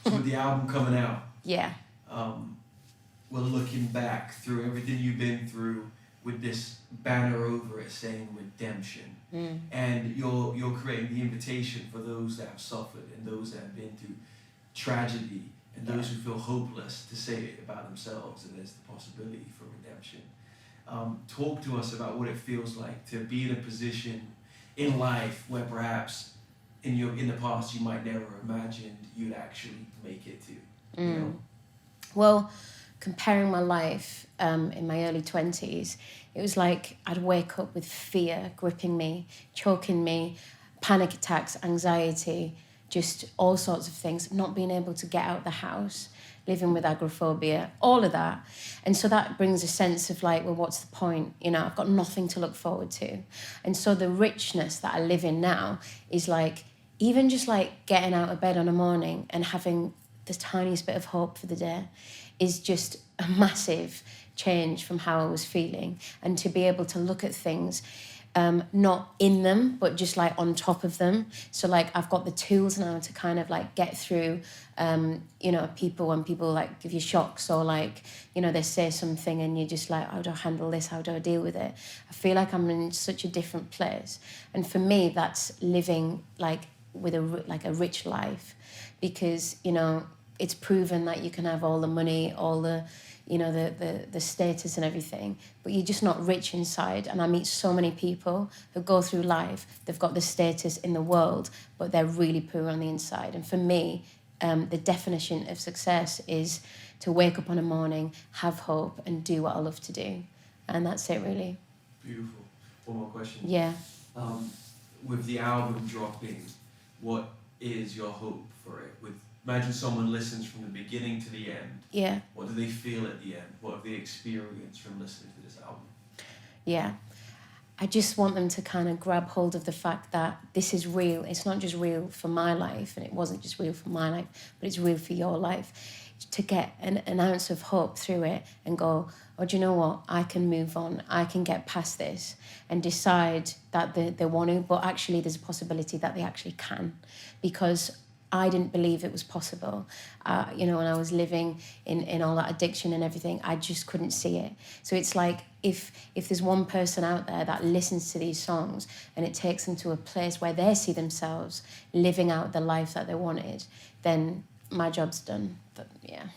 So with the album coming out, Yeah. we're looking back through everything you've been through with this banner over it saying redemption. And you're creating the invitation for those that have suffered and those that have been through tragedy and those who feel hopeless to say it about themselves, and there's the possibility for redemption. Talk to us about what it feels like to be in a position in life where perhaps in the past you might never imagined you'd actually make it to. You know? Well, comparing my life in my early 20s, it was like I'd wake up with fear gripping me, choking me, panic attacks, anxiety, just all sorts of things, not being able to get out of the house, living with agoraphobia, all of that. And so that brings a sense of like, well, what's the point? You know, I've got nothing to look forward to. And so the richness that I live in now is like, even just like getting out of bed on a morning and having the tiniest bit of hope for the day is just a massive change from how I was feeling. And to be able to look at things not in them, but just like on top of them. So like I've got the tools now to kind of like get through, you know, when people like give you shocks or like, you know, they say something and you're just like, how do I handle this? How do I deal with it? I feel like I'm in such a different place. And for me, that's living like with a rich life, because, you know, it's proven that you can have all the money, all the, you know, the status and everything, but you're just not rich inside. And I meet so many people who go through life, they've got the status in the world, but they're really poor on the inside. And for me, the definition of success is to wake up on a morning, have hope, and do what I love to do. And that's it, really. Beautiful. One more question. Yeah. With the album dropping, what is your hope for it? Imagine someone listens from the beginning to the end. Yeah. What do they feel at the end? What have they experienced from listening to this album? Yeah. I just want them to kind of grab hold of the fact that this is real. It's not just real for my life, and it wasn't just real for my life, but it's real for your life. To get an ounce of hope through it and go, oh, do you know what? I can move on. I can get past this, and decide that they want to, but actually there's a possibility that they actually can, because I didn't believe it was possible. You know, when I was living in all that addiction and everything, I just couldn't see it. So it's like, if there's one person out there that listens to these songs and it takes them to a place where they see themselves living out the life that they wanted, then my job's done. But yeah.